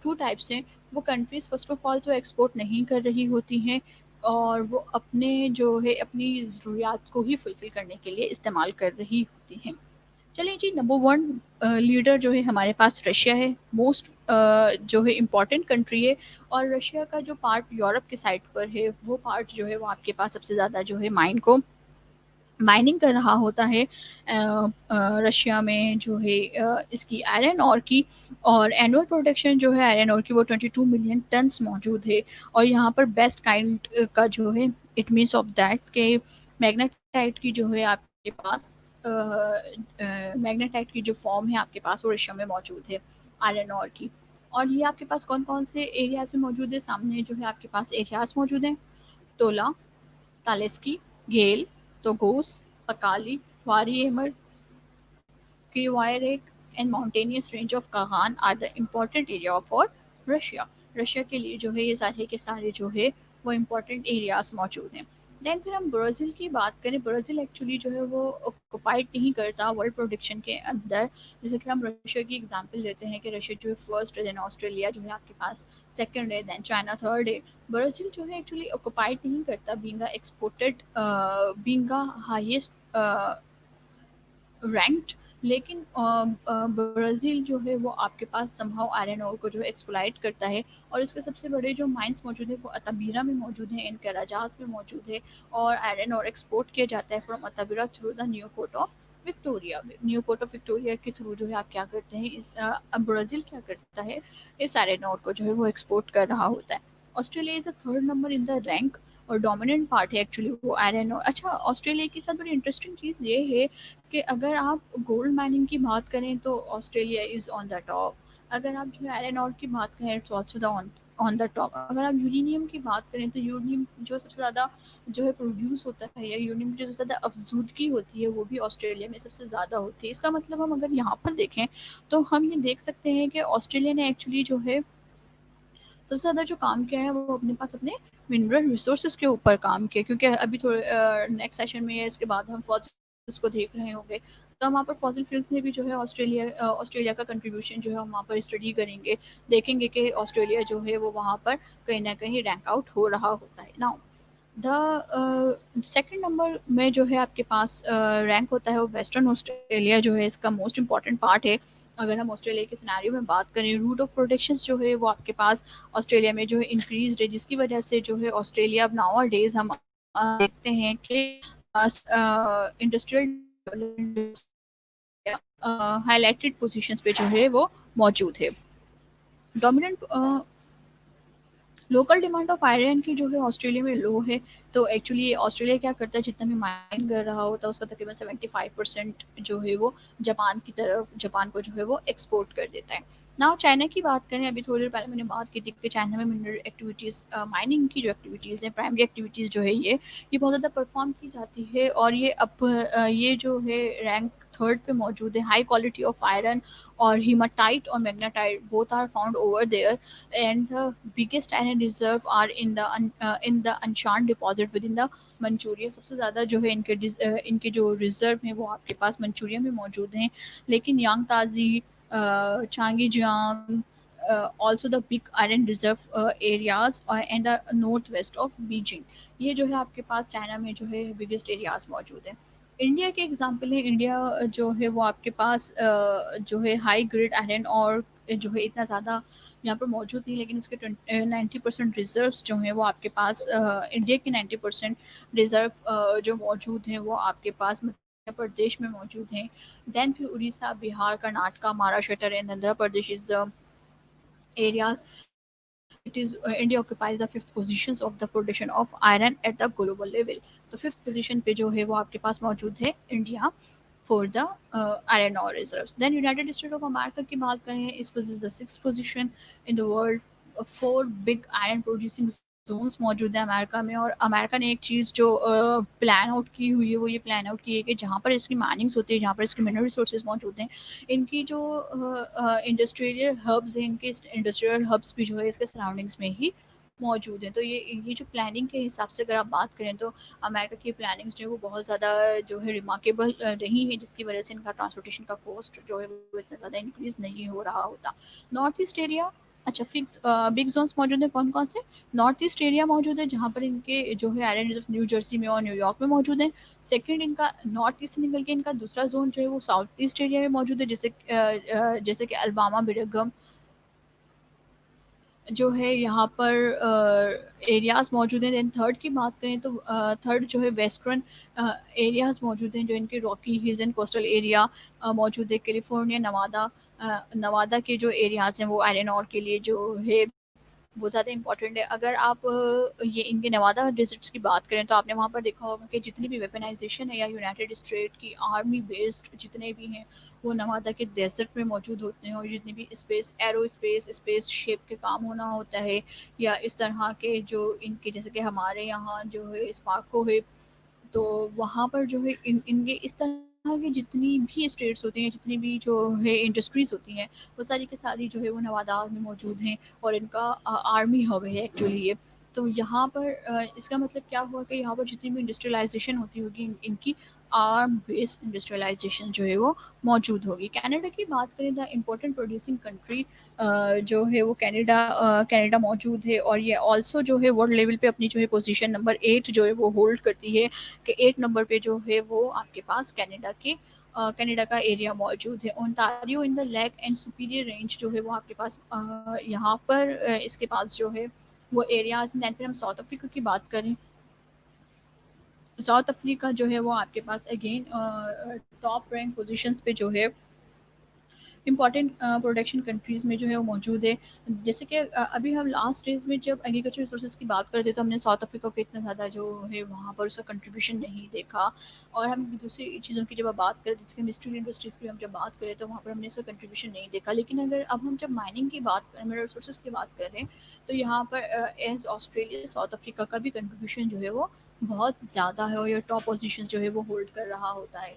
2 टाइप्स हैं वो कंट्रीज़ फर्स्ट ऑफ ऑल तो एक्सपोर्ट नहीं कर रही होती हैं, और वो अपने जो है अपनी ज़रूरियात को ही फुलफ़िल करने के लिए इस्तेमाल कर रही होती हैं। चलिए जी, नंबर 1 लीडर जो है हमारे पास रशिया है, मोस्ट जो है इम्पोर्टेंट कंट्री है, और रशिया का जो पार्ट यूरोप के साइड पर है वो पार्ट जो है वो आपके पास सबसे ज़्यादा जो है माइन को माइनिंग कर रहा होता है रशिया में जो है इसकी आयरन और की। और एनुअल प्रोडक्शन जो है आयरन और की वो 22 मिलियन टन्स मौजूद है। और यहाँ पर बेस्ट काइंड का जो है इट मीन्स ऑफ दैट के मैग्नेटाइट की जो है आपके पास मैग्नेटाइट की जो फॉर्म है आपके पास वो रशिया में मौजूद है आयरन और की। और ये आपके पास कौन कौन से एरियाज में मौजूद है, सामने जो है आपके पास एरियाज मौजूद हैं। तोला, Taliski, Gale, Togos, Akali, Wari-Emer, Krivoyarek, and mountainous range of Kahan are the important area for Russia. Russia के लिए जो है ये सारे के सारे जो है वो इम्पोर्टेंट एरियाज मौजूद हैं। देन फिर हम ब्राज़ील की बात करें, ब्राज़ील एक्चुअली जो है वो ऑक्युपाइड नहीं करता वर्ल्ड प्रोडक्शन के अंदर। जैसे कि हम रशिया की एग्जांपल लेते हैं कि रशिया जो है फर्स्ट है, देन ऑस्ट्रेलिया जो है आपके पास सेकंड है, देन चाइना थर्ड है। ब्राज़ील जो है एक्चुअली ऑक्युपाइड नहीं करता, being a exported being a highest ranked. लेकिन ब्राज़ील जो है वो आपके पास समहाउ आयरन ओर को जो है एक्सप्लॉइट करता है। और इसके सबसे बड़े जो माइंस मौजूद है वो अताबीरा में मौजूद हैं, इन कराजास में मौजूद है। और आयरन ओर एक्सपोर्ट किया जाता है from Itabira through the new port of Victoria. New port of Victoria के थ्रू जो है आप क्या करते हैं, इस ब्राज़ील क्या करता है, इस आयरन ओर को जो है वो एक्सपोर्ट कर रहा होता है। Australia is a third number in the rank और डोमिनेंट पार्ट है एक्चुअली वो आयरन ओर। अच्छा, ऑस्ट्रेलिया के साथ बड़ी इंटरेस्टिंग चीज़ ये है कि अगर आप गोल्ड माइनिंग की बात करें तो Australia is on the top. अगर आप जो है आयरन ऑर की बात करें it's also the on on the top. अगर आप यूरेनियम की बात करें तो यूरेनियम जो सबसे ज़्यादा जो है प्रोड्यूस होता है, या यूरेनियम की जो सबसे ज़्यादा अफजूदगी होती है वो भी ऑस्ट्रेलिया में सबसे ज़्यादा होती है। इसका मतलब हम अगर यहाँ पर देखें तो हम ये देख सकते हैं कि ऑस्ट्रेलिया ने एक्चुअली जो है सबसे ज़्यादा जो काम किया है वो अपने पास अपने मिनरल रिसोर्सेज के ऊपर काम किया। क्योंकि अभी थोड़े नेक्स्ट सेशन में या इसके बाद हम फॉसिल्स को देख रहे होंगे, तो हम वहाँ पर फॉसिल फील्ड्स में भी जो है ऑस्ट्रेलिया का कंट्रीब्यूशन जो है हम वहाँ पर स्टडी करेंगे, देखेंगे कि ऑस्ट्रेलिया जो है वो वहाँ पर कहीं ना कहीं रैंक आउट हो रहा होता है ना। द सेकंड नंबर में जो है आपके पास रैंक होता है वो वेस्टर्न ऑस्ट्रेलिया जो है इसका मोस्ट इम्पॉर्टेंट पार्ट है। अगर हम ऑस्ट्रेलिया के सिनेरियो में बात करें, रूट ऑफ प्रोटेक्शन जो है वो आपके पास ऑस्ट्रेलिया में जो है इंक्रीज है, जिसकी वजह से जो है ऑस्ट्रेलिया अब नाउ डेज हम देखते हैं कि इंडस्ट्रियल हाईलाइटेड पोजीशंस पे जो है वो मौजूद है। Dominant local demand of iron की जो है ऑस्ट्रेलिया में लो है। तो एक्चुअली ऑस्ट्रेलिया क्या करता है, जितना भी माइन कर रहा होता है उसका तकरीबन 75% जो है वो जापान की तरफ, जापान को जो है वो एक्सपोर्ट कर देता है। नाउ चाइना की बात करें, अभी थोड़ी देर पहले मैंने बात की थी कि चाइना में मिनरल एक्टिविटीज़, माइनिंग की जो एक्टिविटीज़ हैं, प्राइमरी एक्टिविटीज़ जो है ये बहुत ज़्यादा परफॉर्म की जाती है। और ये ये जो है रैंक थर्ड पे मौजूद है। High quality of iron ore haematite और magnetite both are found over there. And the biggest iron reserve are in the Anshan deposit within the Manchuria. सबसे ज़्यादा जो है इनके जो रिजर्व हैं वो आपके पास मंचूरिया में मौजूद हैं। लेकिन यांग ताजी, Changi Jiang, also the big iron reserve areas and the north west of Beijing, ये जो है आपके पास चाइना में जो है बिगेस्ट एरियाज मौजूद हैं। इंडिया के एग्जाम्पल है, इंडिया जो है वो आपके पास जो है हाई ग्रेड आयरन और जो है इतना ज़्यादा यहाँ पर मौजूद नहीं, लेकिन इसके 90% रिजर्व्स जो हैं वो आपके पास इंडिया के 90% रिजर्व जो मौजूद हैं वो आपके पास मध्य प्रदेश में मौजूद हैं। देन फिर Orissa, Bihar, Karnataka, Maharashtra and Andhra Pradesh is the areas. It is India occupies the fifth positions of the production of iron at the global level. तो फिफ्थ पोजीशन पे जो है वो आपके पास मौजूद है India for the iron ore reserves. Then United State of America की बात करें, इस पोजीशन the six position in the world. Four big iron producing zones मौजूद है अमेरिका में। और अमेरिका ने एक चीज़ जो प्लान आउट की हुई है वो ये प्लान आउट की है कि जहाँ पर इसकी माइनिंग्स होती है, जहाँ पर इसके मिनरल रिसोर्सेज मौजूद हैं, इनकी जो इंडस्ट्रियल हब्स हैं, इनके इंडस्ट्रियल हब्स भी जो है इसके सराउंडिंग्स में ही मौजूद हैं। तो ये जो प्लानिंग के हिसाब से अगर आप बात करें तो अमेरिका की प्लानिंग्स जो है वो बहुत ज़्यादा जो है रिमार्केबल रही है, जिसकी वजह से इनका ट्रांसपोर्टेशन का कॉस्ट जो है वो इतना ज़्यादा इंक्रीज नहीं हो रहा होता। नॉर्थ ईस्ट एरिया, अच्छा फिक्स बिग जोन्स मौजूद हैं कौन कौन से। नॉर्थ ईस्ट एरिया मौजूद है जहाँ पर इनके जो है आयरन रिजर्व न्यू जर्सी में और न्यूयॉर्क में मौजूद है। सेकंड इनका नॉर्थ ईस्ट से निकल के इनका दूसरा जोन जो है वो साउथ ईस्ट एरिया में मौजूद है, जैसे कि अल्बामा, बिरगम, जो है यहाँ पर एरियाज़ मौजूद हैं। देन थर्ड की बात करें तो थर्ड जो है वेस्टर्न एरियाज़ मौजूद हैं, जो इनके Rocky hills and coastal area मौजूद है। कैलिफोर्निया, नवादा के जो एरियाज़ हैं वो आयरन ओर के लिए जो है वो ज़्यादा इम्पोर्टेंट है। अगर आप ये इनके नवादा डिस्ट्रिक्ट्स की बात करें तो आपने वहाँ पर देखा होगा कि जितनी भी वेपनाइजेशन है या यूनाइटेड स्टेट की आर्मी बेस्ड जितने भी हैं वो नवादा के डेजर्ट में मौजूद होते हैं। और जितनी भी स्पेस एरो स्पेस शिप के काम होना होता है या इस तरह के जो इनके जैसे कि हमारे यहाँ जो है स्पार्को है, तो वहाँ पर जो है इनके इस तरह की जितनी भी स्टेट्स होती हैं, जितनी भी जो है इंडस्ट्रीज़ होती हैं, वो सारी की सारी जो है वो नवादा में मौजूद हैं। और इनका आर्मी हब है एक्चुअली ये। तो यहाँ पर इसका मतलब क्या हुआ कि यहाँ पर जितनी भी इंडस्ट्रियलाइजेशन होती होगी इनकी आर्म बेस्ड इंडस्ट्रियलाइजेशन जो है वो मौजूद होगी। कनाडा की बात करें द इम्पोर्टेंट प्रोड्यूसिंग कंट्री जो है वो कनाडा मौजूद है। और ये ऑल्सो जो है वर्ल्ड लेवल पे अपनी जो है पोजीशन नंबर 8 जो है वो होल्ड करती है कि 8 नंबर पे जो है वो आपके पास कनाडा का एरिया मौजूद है। Ontario in the lake and superior range जो है वो आपके पास यहाँ पर इसके पास जो है वो एरियाज। दैन फिर हम साउथ अफ्रीका की बात करें, साउथ अफ्रीका जो है वो आपके पास अगेन टॉप रैंक पोजीशंस पे जो है इम्पॉर्टेंट प्रोडक्शन कंट्रीज़ में जो है वो मौजूद है। जैसे कि अभी हम लास्ट डेज़ में जब एग्रीकल्चर रिसोर्सेज़ की बात करते तो हमने साउथ अफ्रीका को इतना ज़्यादा जो है वहाँ पर उसका कंट्रीब्यूशन नहीं देखा। और हम दूसरी चीज़ों की जब आप बात करें जैसे कि मिस्ट्री इंडस्ट्रीज़ की हम जब बात करें तो वहाँ पर हमने इसका कंट्रीब्यूशन नहीं देखा। लेकिन अगर अब हम जब माइनिंग की बात करें, मिनरल रिसोर्सेज़ की बात करें, तो यहाँ पर एज़ ऑस्ट्रेलिया साउथ अफ्रीका का भी कंट्रीब्यूशन जो है वो बहुत ज़्यादा है और ये टॉप पोजीशंस जो है वो होल्ड कर रहा होता है।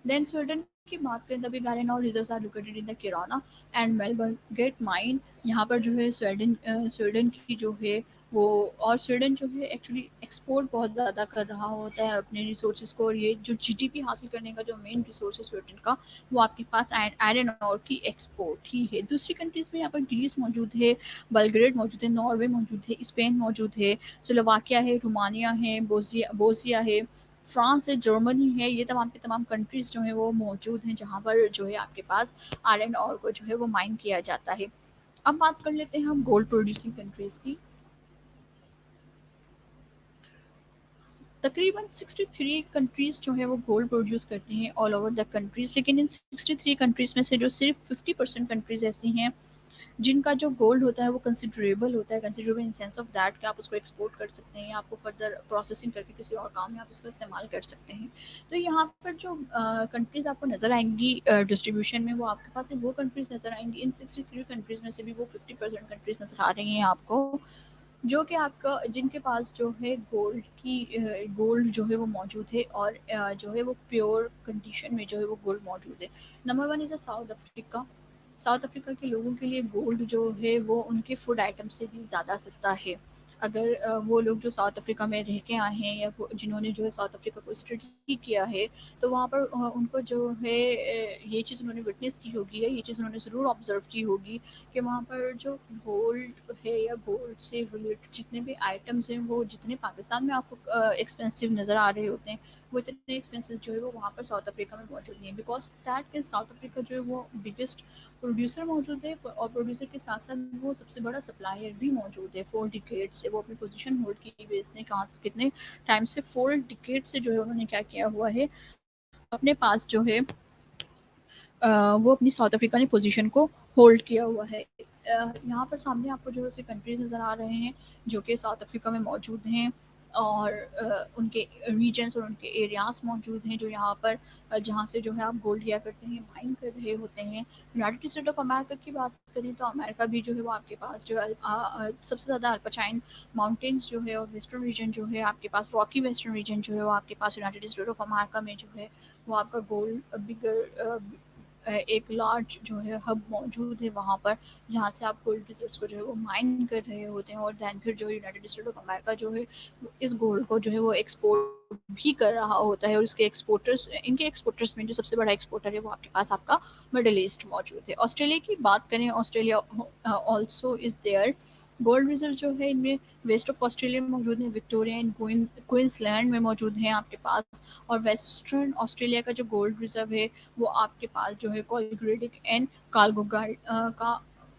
देन स्वीडन की बात करें तभी garden ore reserves are located in the किराना एंड मेलबर्न गेट माइन। यहाँ पर जो है स्वीडन की जो है वो, और स्वीडन जो है एक्चुअली एक्सपोर्ट बहुत ज़्यादा कर रहा होता है अपने रिसोर्सेज को। और ये जो जीडीपी हासिल करने का जो मेन रिसोर्स है स्वीडन का, वो आपके पास आयरन और की एक्सपोर्ट ही है। दूसरी कंट्रीज़ में यहाँ पर ग्रीस मौजूद है, बल्ग्रेड मौजूद है, नॉर्वे मौजूद है, स्पेन मौजूद है, स्लोवाकिया है, रोमानिया है, बोसिया है, फ्रांस है, जर्मनी है। ये तमाम के तमाम कंट्रीज़ जो हैं वो मौजूद हैं जहाँ पर जो है आपके पास आयरन ओर को जो है वो माइन किया जाता है। अब बात कर लेते हैं हम गोल्ड प्रोड्यूसिंग कंट्रीज़ की। तकरीबन 63 कंट्रीज़ जो है वो गोल्ड प्रोड्यूस करती हैं ऑल ओवर द कंट्रीज़। लेकिन इन 63 कंट्रीज़ में से जो सिर्फ 50% कंट्रीज़ ऐसी हैं जिनका जो गोल्ड होता है वो कंसिडरेबल होता है। Considerable in sense of that कि आप उसको एक्सपोर्ट कर सकते हैं या आपको फर्दर प्रोसेसिंग करके किसी और काम में आप इसका इस्तेमाल कर सकते हैं। तो यहाँ पर जो कंट्रीज़ आपको नज़र आएंगी डिस्ट्रीब्यूशन में, वो आपके पास वो कंट्रीज़ नज़र आएंगी। इन 63 कंट्रीज़ में से भी वो 50% कंट्रीज़ नज़र आ रही हैं आपको, जो कि आपका जिनके पास जो है गोल्ड जो है वो मौजूद है। और जो है वो प्योर कंडीशन में जो है वो गोल्ड मौजूद है। Number one is a South Africa. South Africa के लोगों के लिए गोल्ड जो है वो उनके फूड आइटम से भी ज़्यादा सस्ता है। अगर वो लोग जो साउथ अफ्रीका में रह के आए हैं या जिन्होंने जो है साउथ अफ्रीका को स्टडी किया है, तो वहाँ पर उनको जो है ये चीज़ उन्होंने विटनेस की होगी या ये चीज़ उन्होंने ज़रूर ऑब्जर्व की होगी कि वहाँ पर जो गोल्ड है या गोल्ड से रिलेटेड जितने भी आइटम्स हैं वो जितने पाकिस्तान में आपको एक्सपेंसिव नज़र आ रहे होते हैं, वो इतने एक्सपेंसिव जो है वो वहाँ पर साउथ अफ्रीका में मौजूद नहीं है। बिकॉज दैट कि साउथ अफ्रीका जो है वो बिगेस्ट प्रोड्यूसर मौजूद है और प्रोड्यूसर के साथ साथ वो सबसे बड़ा सप्लायर भी मौजूद है। 4 डिकेड से वो अपनी पोजीशन होल्ड की हुई है। इसने कहाँ से कितने टाइम से 4 डिकेड से जो है उन्होंने क्या किया हुआ है अपने पास जो है वो अपनी साउथ अफ्रीका ने पोजीशन को होल्ड किया हुआ है। यहाँ पर सामने आपको जो से कंट्रीज़ नज़र आ रहे हैं जो कि साउथ अफ्रीका में मौजूद हैं। और उनके रीजन्स और उनके एरियाज़ मौजूद हैं जो यहाँ पर जहाँ से जो है आप गोल्ड लिया करते हैं, माइन कर रहे होते हैं। यूनाइटेड स्टेट ऑफ अमेरिका की बात करें तो अमेरिका भी जो है वो आपके पास जो है सबसे ज़्यादा अल्पाचाइन माउंटेन्स जो है और वेस्टर्न रीजन जो है आपके पास रॉकी वेस्टर्न रीजन जो है वो आपके पास यूनाइटेड स्टेट ऑफ अमेरिका में जो है वो आपका गोल्ड बिगर एक लार्ज जो है हब मौजूद है वहाँ पर, जहाँ से आप गोल्ड रिजर्व्स को जो है वो माइन कर रहे होते हैं। और दैन फिर जो है यूनाइटेड स्टेट ऑफ अमेरिका जो है इस गोल्ड को जो है वो एक्सपोर्ट भी कर रहा होता है। और इसके एक्सपोर्टर्स इनके एक्सपोर्टर्स में जो सबसे बड़ा एक्सपोर्टर है वो आपके पास आपका मिडल ईस्ट मौजूद है। ऑस्ट्रेलिया की बात करें, Australia also is there. Gold reserve जो है इनमें वेस्ट ऑफ ऑस्ट्रेलिया में मौजूद है, विक्टोरिया एंड क्वींसलैंड में मौजूद हैं आपके पास। और वेस्टर्न ऑस्ट्रेलिया का जो गोल्ड रिजर्व है वो आपके पास जो है कॉलग्रेडिक एंड कालगोगार्ड का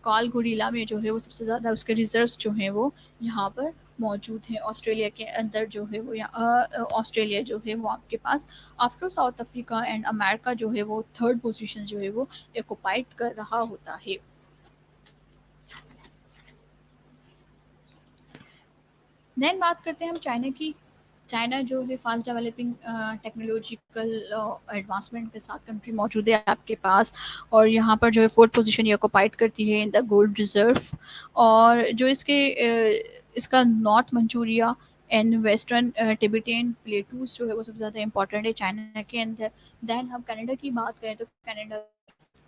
काल गोरिल्ला में जो है वो सबसे ज़्यादा उसके रिजर्व्स जो हैं वो यहाँ पर मौजूद हैं। ऑस्ट्रेलिया के अंदर जो है वो ऑस्ट्रेलिया जो है वो आपके पास after South Africa and America जो है वो थर्ड पोजीशन जो है वो ऑक्युपाइड कर रहा होता है। देन बात करते हैं हम चाइना की। चाइना जो है फास्ट डेवलपिंग टेक्नोलॉजिकल एडवांसमेंट के साथ कंट्री मौजूद है आपके पास, और यहाँ पर जो है फोर्थ पोजीशन ये ऑक्युपाइड करती है इन द गोल्ड रिजर्व। और जो इसका north Manchuria and western Tibetan plateaus जो है वो सबसे ज़्यादा इंपॉर्टेंट है चाइना के अंदर। देन हम कनाडा की बात करें तो कनाडा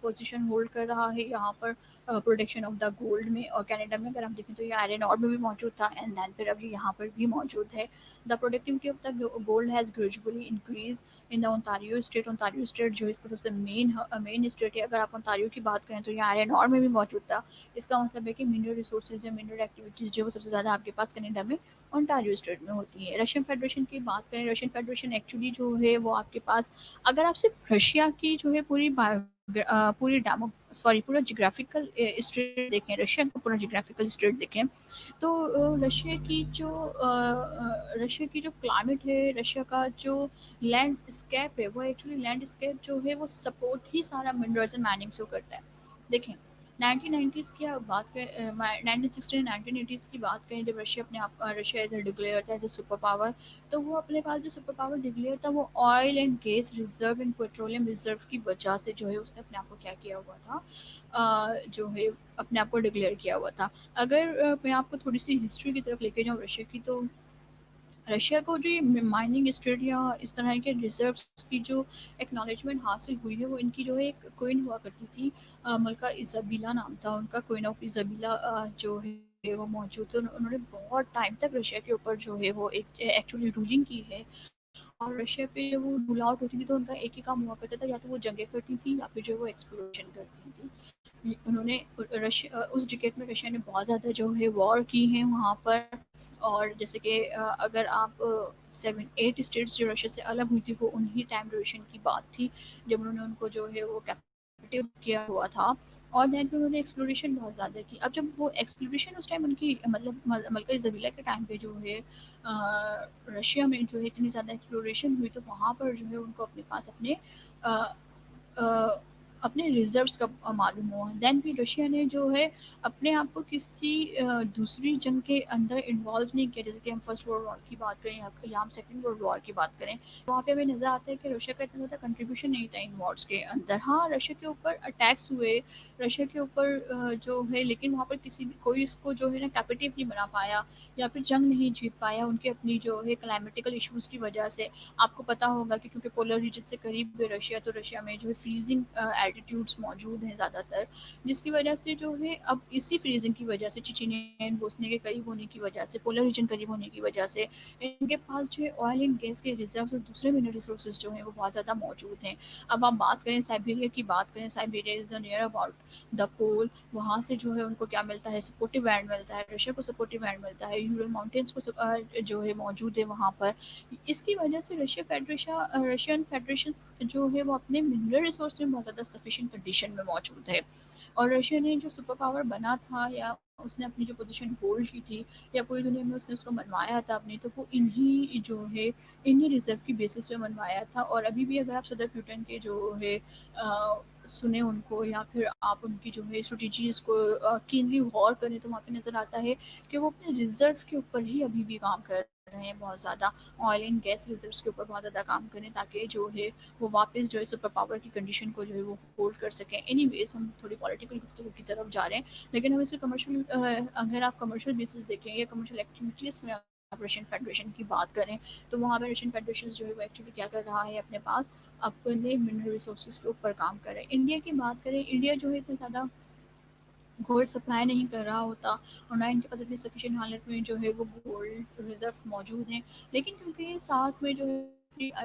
पोजीशन होल्ड कर रहा है यहाँ पर प्रोडक्शन ऑफ द गोल्ड में। और कनाडा में अगर हम देखें तो ये आयरन और में भी मौजूद था एंड देन फिर अभी यहाँ पर भी मौजूद है। The productivity of the gold has gradually increase in the Ontario state. Ontario state जो इसका सबसे मेन स्टेट है। अगर आप ओंटारियो की बात करें तो ये आयरन और में भी मौजूद था। इसका मतलब है कि मिनरल रिसोर्सेज या मिनरल एक्टिविटीज़ जो है वो सबसे ज़्यादा आपके पास कनाडा में ओंटारियो स्टेट में होती है। रशियन फेडरेशन की बात करें, रशियन फेडरेशन एक्चुअली जो है वो आपके पास, अगर आप सिर्फ रशिया की जो है पूरी डेमो सॉरी पूरा जियोग्राफिकल स्टेट देखें, रशिया का पूरा जियोग्राफिकल स्टेट देखें, तो रशिया की जो क्लाइमेट है, रशिया का जो लैंडस्केप है, वो एक्चुअली लैंडस्केप जो है वो सपोर्ट ही सारा मिनरल्स एंड माइनिंग से करता है। देखें 1990s की आप बात करें, 1960 1980s की बात करें, जब रशिया एज ए डिक्लेयर था एज ए सुपर पावर, तो वो अपने पास जो सुपर पावर डिक्लेयर था वो oil and gas reserve and petroleum reserve की वजह से जो है उसने अपने आप को क्या किया हुआ था, जो है अपने आप को डिक्लेयर किया हुआ था। अगर मैं आपको थोड़ी सी हिस्ट्री की तरफ लेके जाऊँ रशिया की, तो रशिया को जो ये माइनिंग स्टेट या इस तरह के रिजर्व्स की जो एक्नॉलेजमेंट हासिल हुई है, वो इनकी जो है एक क्वीन हुआ करती थी, मलका इजाबिला नाम था उनका, क्वीन ऑफ इजाबिला जो है वो मौजूद थे। उन्होंने बहुत टाइम तक रशिया के ऊपर जो है वो एक एक्चुअली रूलिंग की है। और रशिया पे जब वो रूल आउट होती थी तो उनका एक ही काम हुआ करता था, या तो वो जंगें करती थी या फिर जो वो एक्सप्लोरेशन करती थी। उन्होंने उस डिकेट में रशिया ने बहुत ज़्यादा जो है वॉर की है वहाँ पर। और जैसे कि अगर आप 7 8 स्टेट्स जो रशिया से अलग हुई थी, वो उन्हीं टाइम ड्यूरेशन की बात थी जब उन्होंने उनको जो है वो कैप्टिव किया हुआ था। और दैन फिर उन्होंने एक्सप्लोरेशन बहुत ज़्यादा की। अब जब वो एक्सप्लोरेशन उस टाइम उनकी मतलब मलका इज़ाबिला के टाइम पे जो है रशिया में जो है इतनी ज़्यादा एक्सप्लोरेशन हुई, तो वहाँ पर जो है उनको अपने पास अ, अ, अपने रिजर्व्स का मालूम हुआ। देन भी रशिया ने जो है अपने आप को किसी दूसरी जंग के अंदर इन्वॉल्व नहीं किया। जैसे कि हम फर्स्ट वर्ल्ड वॉर की बात करें या हम सेकंड वर्ल्ड वॉर की बात करें, तो वहाँ पे हमें नज़र आता है कि रशिया का इतना ज़्यादा कंट्रीब्यूशन नहीं था इन वॉर्स के अंदर। हाँ, रशिया के ऊपर अटैक्स हुए, रशिया के ऊपर जो है, लेकिन वहाँ पर किसी भी कोई इसको जो है ना कैपिटिव नहीं बना पाया या फिर जंग नहीं जीत पाया, उनके अपनी जो है क्लाइमेटिकल इश्यूज़ की वजह से। आपको पता होगा कि क्योंकि पोलर रीजन से करीब है रशिया, तो रशिया में जो है फ्रीजिंग एल्टीट्यूड्स मौजूद हैं ज़्यादातर, जिसकी वजह से जो है अब इसी फ्रीजिंग की वजह से, चिचिनियन बोस्ने के करीब होने की वजह से, पोलर रीजन करीब होने की वजह से इनके पास जो है ऑयल एंड गैस के रिजर्व्स और दूसरे मिनरल रिसोर्सेज जो हैं वो बहुत ज़्यादा मौजूद हैं। अब आप बात करें साइबेरिया की, बात करें Siberia is the near about the pole. वहाँ से जो है उनको क्या मिलता है, सपोर्टिव लैंड मिलता है, रशिया को सपोर्टिव लैंड मिलता है, यूरल माउंटेन्स को जो है मौजूद है वहाँ पर। इसकी वजह से रशियन फेडरेशन जो है वो अपने मिनरल रिसोर्स में बहुत ज़्यादा सफिशिएंट कंडीशन में मौजूद है। और रशिया ने जो सुपर पावर बना था, या उसने अपनी जो पोजीशन होल्ड की थी, या पूरी दुनिया में उसने उसको मनवाया था अपनी, तो वो इन्हीं रिजर्व की बेसिस पे मनवाया था। और अभी भी अगर आप सदर प्यूटन के जो है सुने उनको, या फिर आप उनकी जो है स्ट्रेटजीज को कीनली गौर करें, तो वहाँ पे नज़र आता है कि वो अपने रिजर्व के ऊपर ही अभी भी काम कर रहे हैं बहुत ज़्यादा। ऑयल एंड गैस रिजर्व्स के ऊपर बहुत ज़्यादा काम करें, ताकि जो है वो वापस जो है सुपर पावर की कंडीशन को जो है वो होल्ड कर सकें। एनीवेज, हम थोड़ी पॉलिटिकल गुफ्तगू की तरफ जा रहे हैं, लेकिन हम इसके अगर आप कमर्शियल बेसिस देखें या कमर्शियल एक्टिविटीज़ में आप रशियन फेडरेशन की बात करें, तो वहाँ पे रशियन फेडरेशन जो है वो एक्चुअली क्या कर रहा है, अपने पास अपने मिनरल रिसोर्सेज के ऊपर काम कर रहे हैं। इंडिया की बात करें, इंडिया जो है इतना ज़्यादा गोल्ड सप्लाई नहीं कर रहा होता, और ना इनके पास इतनी सफिशिएंट हालत में जो है वो गोल्ड रिजर्व मौजूद हैं। लेकिन क्योंकि साथ में जो है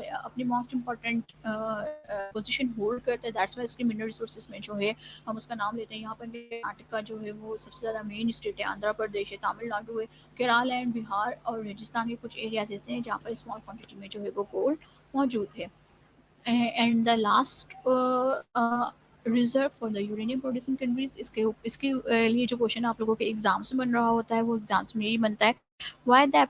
अपनी मोस्ट इम्पॉर्टेंट पोजीशन होल्ड करता है, दैट्स वाई इसके मिनरल रिसोर्सेज में जो है हम उसका नाम लेते हैं। यहाँ पर कर्नाटका जो है वो सबसे ज़्यादा मेन स्टेट है, आंध्र प्रदेश है, तमिलनाडु है, केरल एंड बिहार और राजस्थान के कुछ एरियाज ऐसे हैं जहाँ पर स्मॉल क्वान्टिटी में जो है वो गोल्ड मौजूद है। And the last reserve for the uranium producing countries. इसके लिए जो क्वेश्चन आप लोगों के एग्जाम्स में बन रहा होता है वो एग्जाम्स में यही बनता है, वाई द